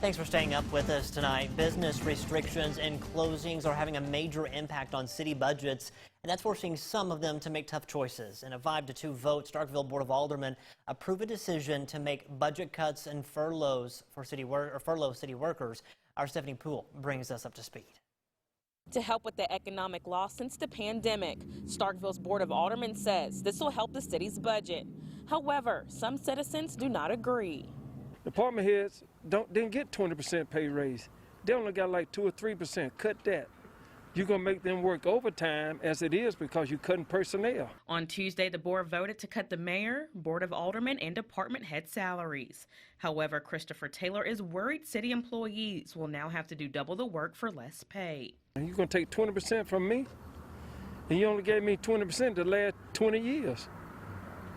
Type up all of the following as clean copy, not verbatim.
Thanks for staying up with us tonight. Business restrictions and closings are having a major impact on city budgets, and that's forcing some of them to make tough choices. In a 5-2 vote, Starkville Board of Aldermen approved a decision to make budget cuts and furlough city workers. Our Stephanie Poole brings us up to speed. To help with the economic loss since the pandemic, Starkville's Board of Aldermen says this will help the city's budget. However, some citizens do not agree. Department heads didn't get 20% pay raise. They only got like 2 or 3%. Cut that. You're going to make them work overtime as it is because you're cutting personnel. On Tuesday, the board voted to cut the mayor, board of aldermen, and department head salaries. However, Christopher Taylor is worried city employees will now have to do double the work for less pay. And you're going to take 20% from me? And you only gave me 20% the last 20 years.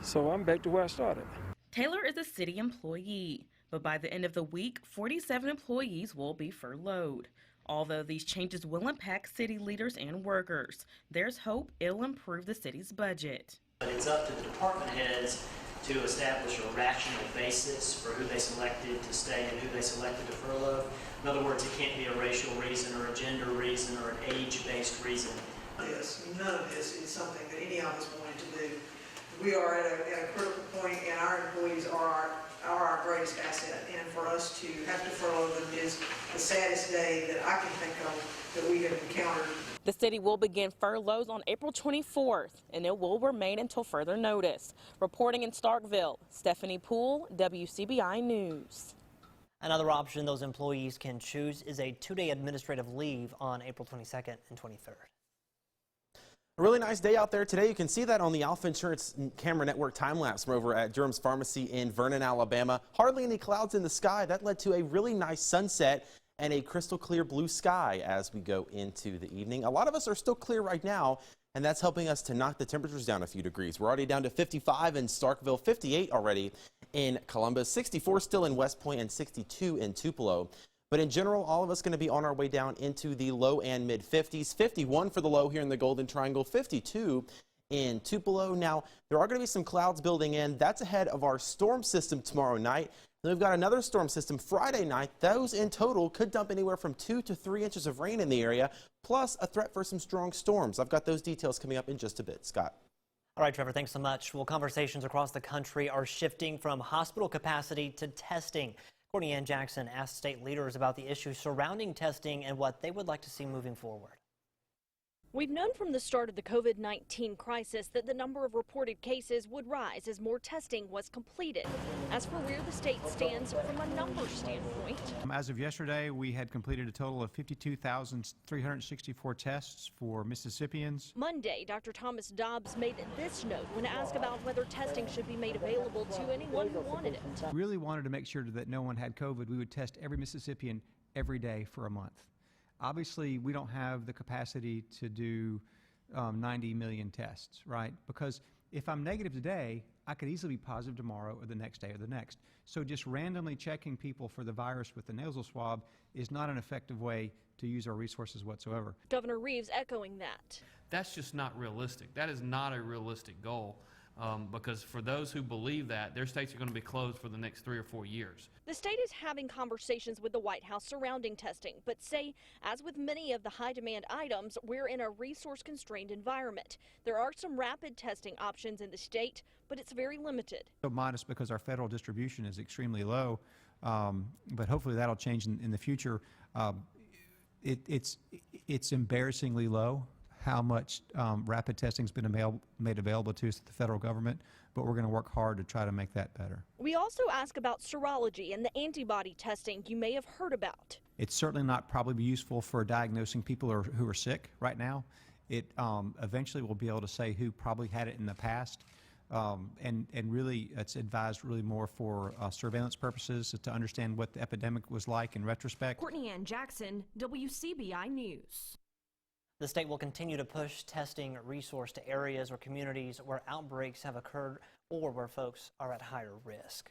So I'm back to where I started. Taylor is a city employee, but by the end of the week, 47 employees will be furloughed. Although these changes will impact city leaders and workers, there's hope it'll improve the city's budget. But it's up to the department heads to establish a rational basis for who they selected to stay and who they selected to furlough. In other words, it can't be a racial reason or a gender reason or an age-based reason. None of this is something that any of us wanted to do. We are at a critical point, and our employees are our greatest asset. And for us to have to furlough them is the saddest day that I can think of that we have encountered. The city will begin furloughs on April 24th, and it will remain until further notice. Reporting in Starkville, Stephanie Poole, WCBI News. Another option those employees can choose is a 2-day administrative leave on April 22nd and 23rd. A really nice day out there today. You can see that on the Alpha Insurance Camera Network time-lapse from over at Durham's Pharmacy in Vernon, Alabama. Hardly any clouds in the sky. That led to a really nice sunset and a crystal clear blue sky as we go into the evening. A lot of us are still clear right now, and that's helping us to knock the temperatures down a few degrees. We're already down to 55 in Starkville, 58 already in Columbus, 64 still in West Point, and 62 in Tupelo. But in general, all of us going to be on our way down into the low and mid 50s. 51 for the low here in the Golden Triangle, 52 in Tupelo. Now, there are going to be some clouds building in. That's ahead of our storm system tomorrow night. Then we've got another storm system Friday night. Those in total could dump anywhere from 2 to 3 inches of rain in the area, plus a threat for some strong storms. I've got those details coming up in just a bit. Scott. All right, Trevor, thanks so much. Well, conversations across the country are shifting from hospital capacity to testing. Courtney Jackson asked state leaders about the issues surrounding testing and what they would like to see moving forward. We've known from the start of the COVID-19 crisis that the number of reported cases would rise as more testing was completed. As for where the state stands from a numbers standpoint. As of yesterday, we had completed a total of 52,364 tests for Mississippians. Monday, Dr. Thomas Dobbs made this note when asked about whether testing should be made available to anyone who wanted it. We really wanted to make sure that no one had COVID. We would test every Mississippian every day for a month. Obviously, we don't have the capacity to do 90 million tests, right? Because if I'm negative today, I could easily be positive tomorrow or the next day or the next. So just randomly checking people for the virus with the nasal swab is not an effective way to use our resources whatsoever. Governor Reeves echoing that. That's just not realistic. That is not a realistic goal. Because for those who believe that, their states are going to be closed for the next 3 or 4 years. The state is having conversations with the White House surrounding testing, but say, as with many of the high-demand items, we're in a resource-constrained environment. There are some rapid testing options in the state, but it's very limited. So modest because our federal distribution is extremely low, but hopefully that'll change in the future. It's embarrassingly low how much rapid testing has been made available to us at the federal government, but we're going to work hard to try to make that better. We also ask about serology and the antibody testing you may have heard about. It's certainly not probably useful for diagnosing people who are sick right now. It eventually will be able to say who probably had it in the past, and really it's advised really more for surveillance purposes to understand what the epidemic was like in retrospect. Courtney Jackson, WCBI News. The state will continue to push testing resource to areas or communities where outbreaks have occurred or where folks are at higher risk.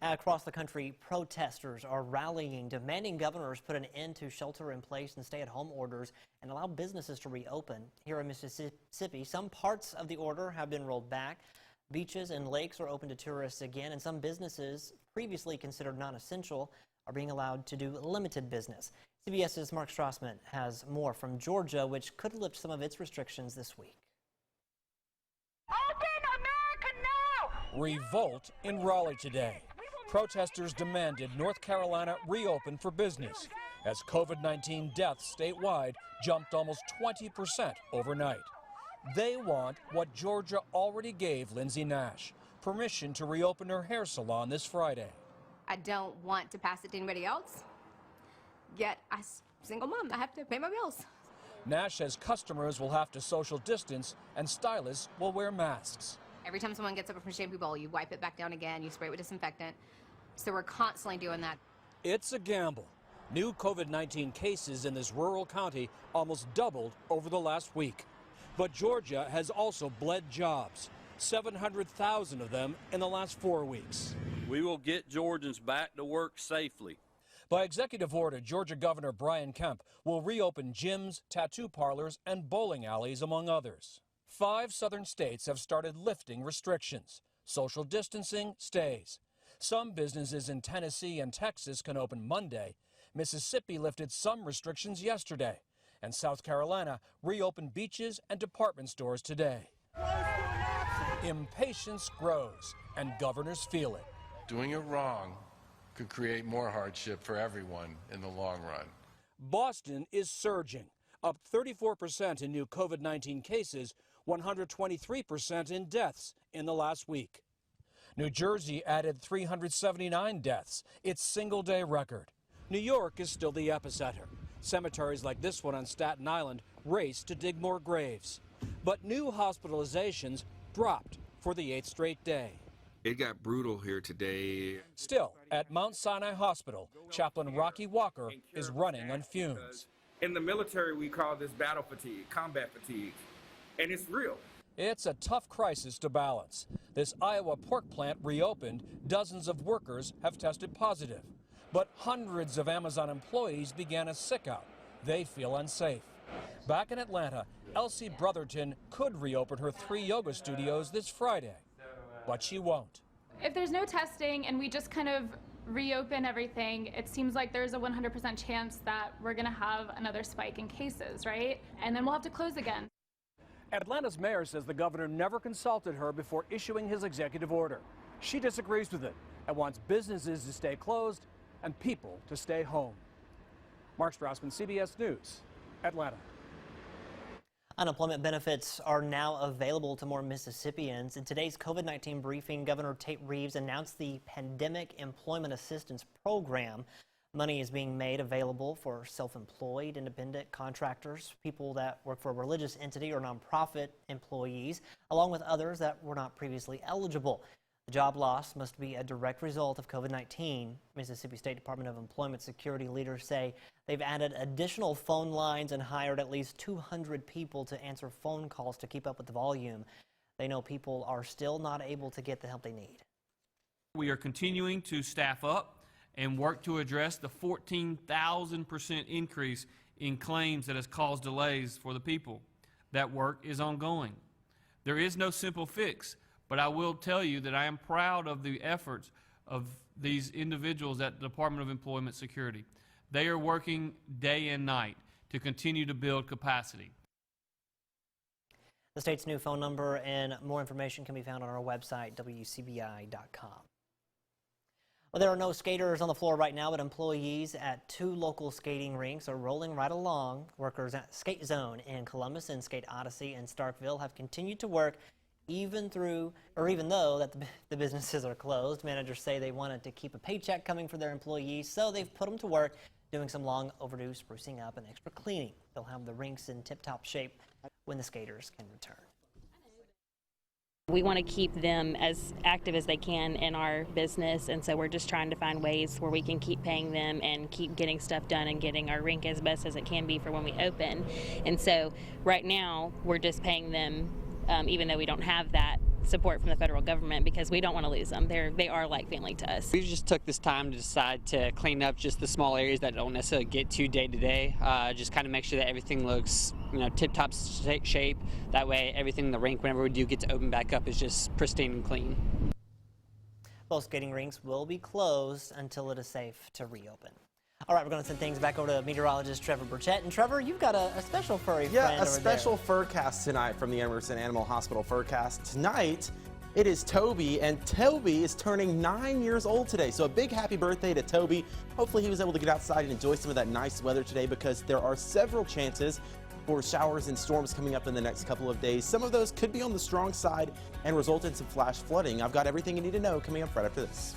Across the country, protesters are rallying, demanding governors put an end to shelter-in-place and stay-at-home orders and allow businesses to reopen. Here in Mississippi, some parts of the order have been rolled back. Beaches and lakes are open to tourists again, and some businesses previously considered non-essential are being allowed to do limited business. CBS's Mark Strassman has more from Georgia, which could lift some of its restrictions this week. Open America now! Revolt in Raleigh today. Protesters demanded North Carolina reopen for business as COVID-19 deaths statewide jumped almost 20% overnight. They want what Georgia already gave Lindsay Nash, permission to reopen her hair salon this Friday. I don't want to pass it to anybody else, yet I'm a single mom. I have to pay my bills. Nash says customers will have to social distance and stylists will wear masks. Every time someone gets up from a shampoo bowl, you wipe it back down again, you spray it with disinfectant. So we're constantly doing that. It's a gamble. New COVID-19 cases in this rural county almost doubled over the last week. But Georgia has also bled jobs, 700,000 of them in the last 4 weeks. We will get Georgians back to work safely. By executive order, Georgia Governor Brian Kemp will reopen gyms, tattoo parlors, and bowling alleys, among others. 5 southern states have started lifting restrictions. Social distancing stays. Some businesses in Tennessee and Texas can open Monday. Mississippi lifted some restrictions yesterday. And South Carolina reopened beaches and department stores today. Impatience grows, and governors feel it. Doing it wrong could create more hardship for everyone in the long run. Boston is surging, up 34% in new COVID-19 cases, 123% in deaths in the last week. New Jersey added 379 deaths, its single-day record. New York is still the epicenter. Cemeteries like this one on Staten Island race to dig more graves. But new hospitalizations dropped for the 8th straight day. It got brutal here today. Still, at Mount Sinai Hospital, Chaplain Rocky Walker is running on fumes. In the military, we call this battle fatigue, combat fatigue, and it's real. It's a tough crisis to balance. This Iowa pork plant reopened, dozens of workers have tested positive. But hundreds of Amazon employees began a sick-out. They feel unsafe. Back in Atlanta, Elsie Brotherton could reopen her 3 yoga studios this Friday, but she won't. If there's no testing and we just kind of reopen everything, it seems like there's a 100% chance that we're going to have another spike in cases, right? And then we'll have to close again. Atlanta's mayor says the governor never consulted her before issuing his executive order. She disagrees with it and wants businesses to stay closed and people to stay home. Mark Strassman, CBS News, Atlanta. Unemployment benefits are now available to more Mississippians. In today's COVID-19 briefing, Governor Tate Reeves announced the Pandemic Employment Assistance Program. Money is being made available for self-employed, independent contractors, people that work for a religious entity or nonprofit employees, along with others that were not previously eligible. The job loss must be a direct result of COVID-19. Mississippi State Department of Employment Security leaders say they've added additional phone lines and hired at least 200 people to answer phone calls to keep up with the volume. They know people are still not able to get the help they need. We are continuing to staff up and work to address the 14,000% increase in claims that has caused delays for the people. That work is ongoing. There is no simple fix, but I will tell you that I am proud of the efforts of these individuals at the Department of Employment Security. They are working day and night to continue to build capacity. The state's new phone number and more information can be found on our website, WCBI.com. Well, there are no skaters on the floor right now, but employees at 2 local skating rinks are rolling right along. Workers at Skate Zone in Columbus and Skate Odyssey in Starkville have continued to work even though that the businesses are closed. Managers say they wanted to keep a paycheck coming for their employees, so they've put them to work doing some long overdue sprucing up and extra cleaning. They'll have the rinks in tip-top shape when the skaters can return. We want to keep them as active as they can in our business, and so we're just trying to find ways where we can keep paying them and keep getting stuff done and getting our rink as best as it can be for when we open. And so right now we're just paying them even though we don't have that support from the federal government, because we don't want to lose them. They are like family to us. We just took this time to decide to clean up just the small areas that don't necessarily get to day to day. Just kind of make sure that everything looks, tip-top shape. That way, everything in the rink, whenever we do get to open back up, is just pristine and clean. Both skating rinks will be closed until it is safe to reopen. All right, we're going to send things back over to meteorologist Trevor Burchett. And Trevor, you've got a special furry friend over there. Yeah, a special furcast tonight from the Emerson Animal Hospital Furcast. Tonight, it is Toby, and Toby is turning 9 years old today. So a big happy birthday to Toby. Hopefully he was able to get outside and enjoy some of that nice weather today, because there are several chances for showers and storms coming up in the next couple of days. Some of those could be on the strong side and result in some flash flooding. I've got everything you need to know coming up right after this.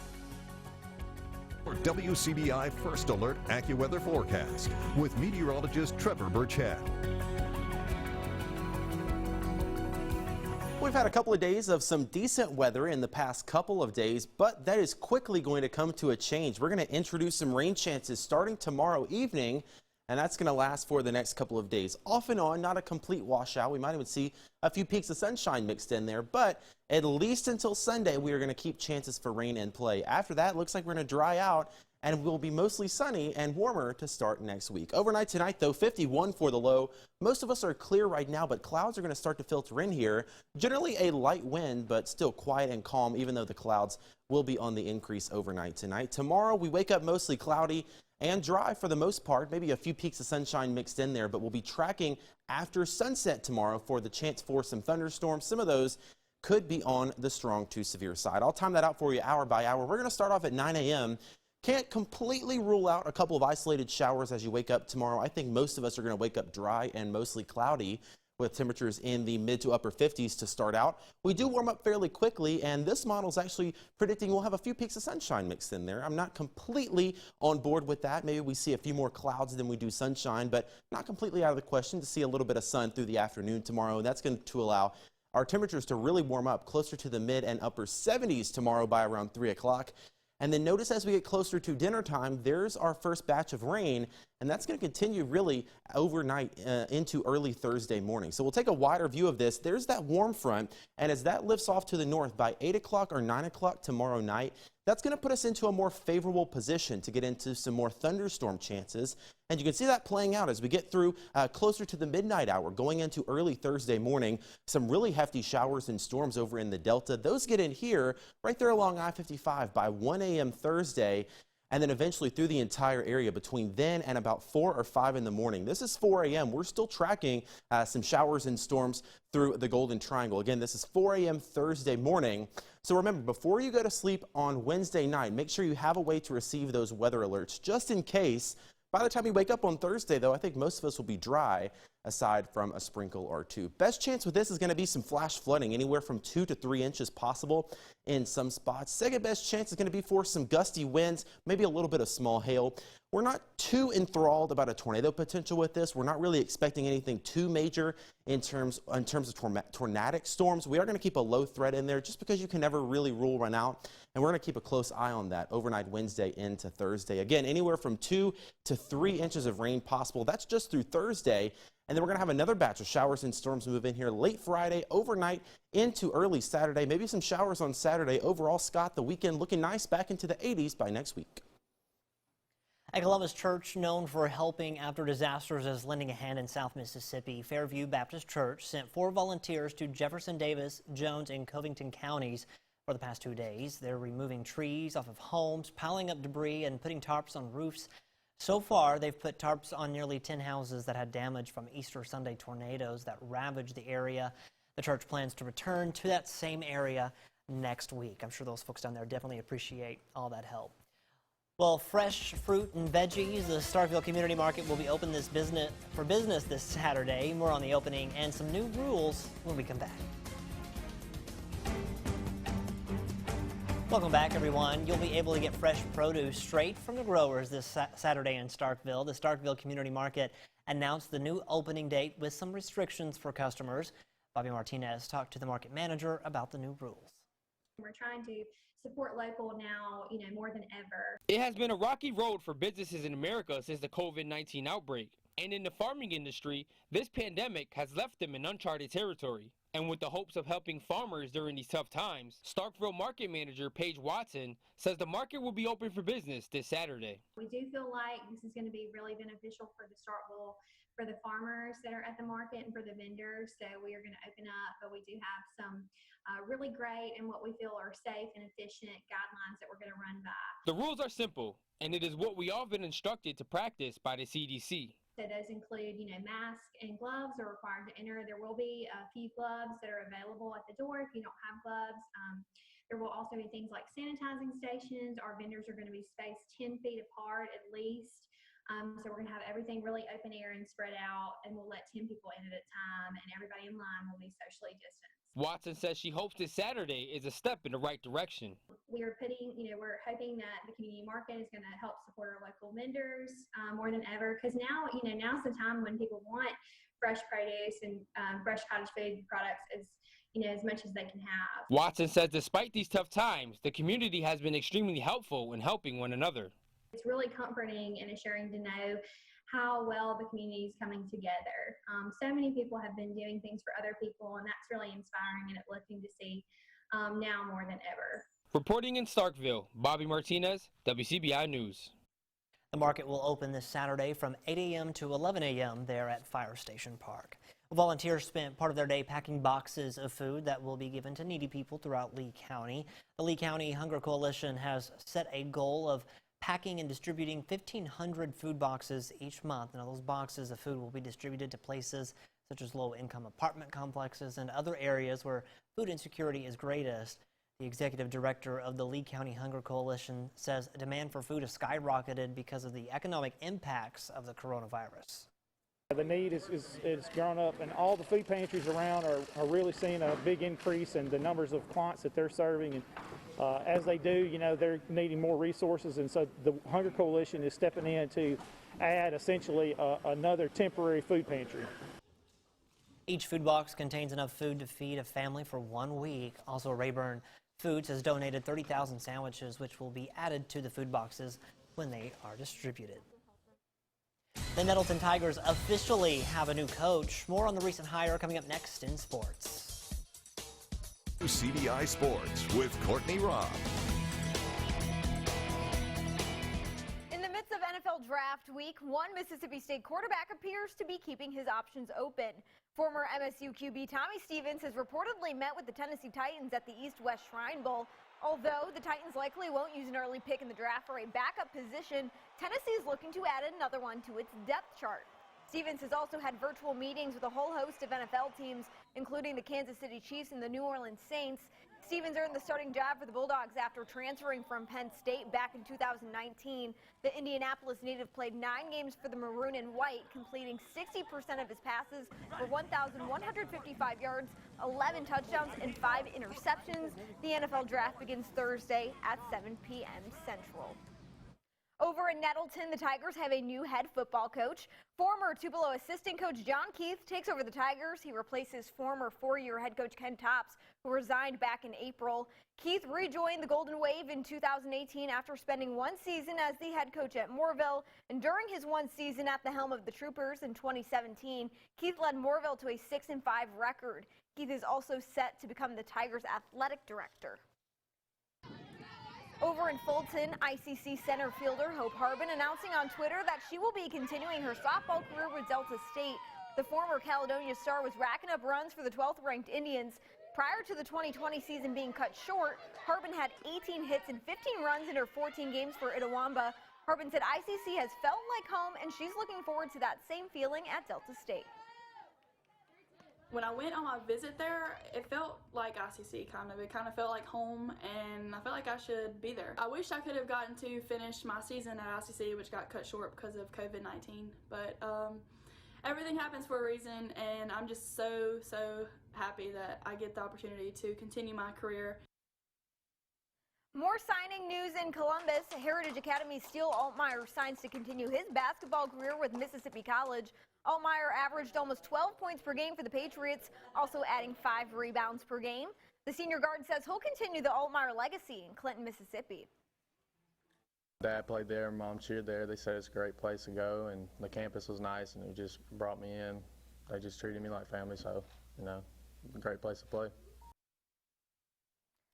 For WCBI First Alert AccuWeather Forecast with meteorologist Trevor Burchett. We've had a couple of days of some decent weather in the past couple of days, but that is quickly going to come to a change. We're going to introduce some rain chances starting tomorrow evening, and that's going to last for the next couple of days. Off and on, not a complete washout. We might even see a few peaks of sunshine mixed in there, but at least until Sunday, we are going to keep chances for rain in play. After that, it looks like we're going to dry out, and we'll be mostly sunny and warmer to start next week. Overnight tonight, though, 51 for the low. Most of us are clear right now, but clouds are going to start to filter in here. Generally a light wind, but still quiet and calm, even though the clouds will be on the increase overnight tonight. Tomorrow, we wake up mostly cloudy and dry for the most part, maybe a few peaks of sunshine mixed in there, but we'll be tracking after sunset tomorrow for the chance for some thunderstorms. Some of those could be on the strong to severe side. I'll time that out for you hour by hour. We're going to start off at 9 a.m. Can't completely rule out a couple of isolated showers as you wake up tomorrow. I think most of us are going to wake up dry and mostly cloudy, with temperatures in the mid to upper 50s to start out. We do warm up fairly quickly, and this model is actually predicting we'll have a few peaks of sunshine mixed in there. I'm not completely on board with that. Maybe we see a few more clouds than we do sunshine, but not completely out of the question to see a little bit of sun through the afternoon tomorrow. And that's going to allow our temperatures to really warm up closer to the mid and upper 70s tomorrow by around 3 o'clock. And then notice as we get closer to dinner time, there's our first batch of rain, and that's going to continue really overnight into early Thursday morning. So we'll take a wider view of this. There's that warm front, and as that lifts off to the north by 8 o'clock or 9 o'clock tomorrow night, that's going to put us into a more favorable position to get into some more thunderstorm chances. And you can see that playing out as we get through closer to the midnight hour, going into early Thursday morning. Some really hefty showers and storms over in the Delta. Those get in here right there along I-55 by 1 a.m. Thursday, and then eventually through the entire area between then and about 4 or 5 in the morning. This is 4 a.m. We're still tracking some showers and storms through the Golden Triangle. Again, this is 4 a.m. Thursday morning. So remember, before you go to sleep on Wednesday night, make sure you have a way to receive those weather alerts just in case. By the time you wake up on Thursday, though, I think most of us will be dry, aside from a sprinkle or two. Best chance with this is going to be some flash flooding, anywhere from 2 to 3 inches possible in some spots. Second best chance is going to be for some gusty winds, maybe a little bit of small hail. We're not too enthralled about a tornado potential with this. We're not really expecting anything too major in terms of tornadic storms. We are going to keep a low threat in there just because you can never really rule one out. And we're going to keep a close eye on that overnight Wednesday into Thursday. Again, anywhere from 2 to 3 inches of rain possible. That's just through Thursday. And then we're going to have another batch of showers and storms move in here late Friday, overnight into early Saturday. Maybe some showers on Saturday. Overall, Scott, the weekend looking nice, back into the 80s by next week. A Columbus church known for helping after disasters is lending a hand in South Mississippi. Fairview Baptist Church sent 4 volunteers to Jefferson, Davis, Jones, and Covington counties for the past 2 days. They're removing trees off of homes, piling up debris, and putting tarps on roofs. So far, they've put tarps on nearly 10 houses that had damage from Easter Sunday tornadoes that ravaged the area. The church plans to return to that same area next week. I'm sure those folks down there definitely appreciate all that help. Well, fresh fruit and veggies. The Starkville Community Market will be open for business this Saturday. More on the opening and some new rules when we come back. Welcome back, everyone. You'll be able to get fresh produce straight from the growers this Saturday in Starkville. The Starkville Community Market announced the new opening date with some restrictions for customers. Bobby Martinez talked to the market manager about the new rules. We're trying to support local now, more than ever. It has been a rocky road for businesses in America since the COVID-19 outbreak. And in the farming industry, this pandemic has left them in uncharted territory. And with the hopes of helping farmers during these tough times, Starkville market manager Paige Watson says the market will be open for business this Saturday. We do feel like this is going to be really beneficial for the Starkville, for the farmers that are at the market and for the vendors. So we are going to open up, but we do have some really great and what we feel are safe and efficient guidelines that we're going to run by. The rules are simple, and it is what we all been instructed to practice by the CDC. So those include, masks and gloves are required to enter. There will be a few gloves that are available at the door if you don't have gloves. There will also be things like sanitizing stations. Our vendors are going to be spaced 10 feet apart at least. So we're going to have everything really open air and spread out, and we'll let 10 people in at a time, and everybody in line will be socially distanced. Watson says she hopes this Saturday is a step in the right direction. We're hoping that the community market is going to help support our local vendors more than ever, because now, now's the time when people want fresh produce and fresh cottage food products as much as they can have. Watson says despite these tough times, the community has been extremely helpful in helping one another. It's really comforting and assuring to know how well the community is coming together. So many people have been doing things for other people, and that's really inspiring and uplifting to see now more than ever. Reporting in Starkville, Bobby Martinez, WCBI News. The market will open this Saturday from 8 a.m. to 11 a.m. there at Fire Station Park. Volunteers spent part of their day packing boxes of food that will be given to needy people throughout Lee County. The Lee County Hunger Coalition has set a goal of packing and distributing 1,500 food boxes each month. Now, those boxes of food will be distributed to places such as low-income apartment complexes and other areas where food insecurity is greatest. The executive director of the Lee County Hunger Coalition says demand for food has skyrocketed because of the economic impacts of the coronavirus. The need is grown up, and all the food pantries around are really seeing a big increase in the numbers of clients that they're serving. And as they do, they're needing more resources, and so the Hunger Coalition is stepping in to add essentially another temporary food pantry. Each food box contains enough food to feed a family for 1 week. Also, Rayburn Foods has donated 30,000 sandwiches, which will be added to the food boxes when they are distributed. The Nettleton Tigers officially have a new coach. More on the recent hire coming up next in sports. WCBI Sports with Courtney Robb. In the midst of NFL Draft Week, one Mississippi State quarterback appears to be keeping his options open. Former MSU QB Tommy Stevens has reportedly met with the Tennessee Titans at the East-West Shrine Bowl. Although the Titans likely won't use an early pick in the draft for a backup position, Tennessee is looking to add another one to its depth chart. Stevens has also had virtual meetings with a whole host of NFL teams, including the Kansas City Chiefs and the New Orleans Saints. Stevens earned the starting job for the Bulldogs after transferring from Penn State back in 2019. The Indianapolis native played 9 games for the Maroon and White, completing 60% of his passes for 1,155 yards, 11 touchdowns, and 5 interceptions. The NFL draft begins Thursday at 7 p.m. Central. Over in Nettleton, the Tigers have a new head football coach. Former Tupelo assistant coach John Keith takes over the Tigers. He replaces former 4-year head coach Ken Topps, who resigned back in April. Keith rejoined the Golden Wave in 2018 after spending 1 season as the head coach at Moorville. And during his 1 season at the helm of the Troopers in 2017, Keith led Moorville to a 6-5 record. Keith is also set to become the Tigers athletic director. Over in Fulton, ICC center fielder Hope Harbin announcing on Twitter that she will be continuing her softball career with Delta State. The former Caledonia star was racking up runs for the 12th-ranked Indians. Prior to the 2020 season being cut short, Harbin had 18 hits and 15 runs in her 14 games for Itawamba. Harbin said ICC has felt like home, and she's looking forward to that same feeling at Delta State. When I went on my visit there, it felt like ICC kind of. It kind of felt like home, and I felt like I should be there. I wish I could have gotten to finish my season at ICC, which got cut short because of COVID-19. But everything happens for a reason, and I'm just so happy that I get the opportunity to continue my career. More signing news in Columbus. Heritage Academy Steele Altmaier signs to continue his basketball career with Mississippi College. Altmaier averaged almost 12 points per game for the Patriots, also adding 5 rebounds per game. The senior guard says he'll continue the Altmaier legacy in Clinton, Mississippi. Dad played there, Mom cheered there. They said it's a great place to go, and the campus was nice, and it just brought me in. They just treated me like family, so, you know, a great place to play.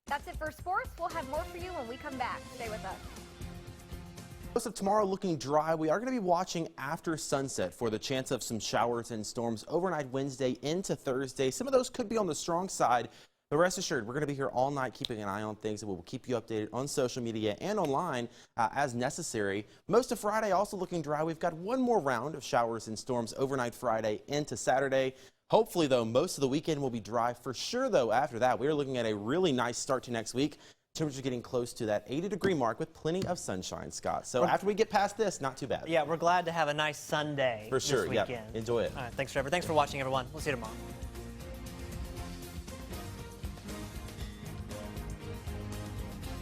That's it for sports. We'll have more for you when we come back. Stay with us. Most of tomorrow looking dry. We are going to be watching after sunset for the chance of some showers and storms overnight Wednesday into Thursday. Some of those could be on the strong side. But rest assured, we're going to be here all night keeping an eye on things, and we will keep you updated on social media and online as necessary. Most of Friday also looking dry. We've got one more round of showers and storms overnight Friday into Saturday. Hopefully, though, most of the weekend will be dry. For sure, though, after that, we are looking at a really nice start to next week. Temperatures getting close to that 80-degree mark with plenty of sunshine, Scott. So after we get past this, not too bad. Yeah, we're glad to have a nice Sunday for sure. this weekend. Yeah, enjoy it. All right, thanks, Trevor. Thanks for watching, everyone. We'll see you tomorrow.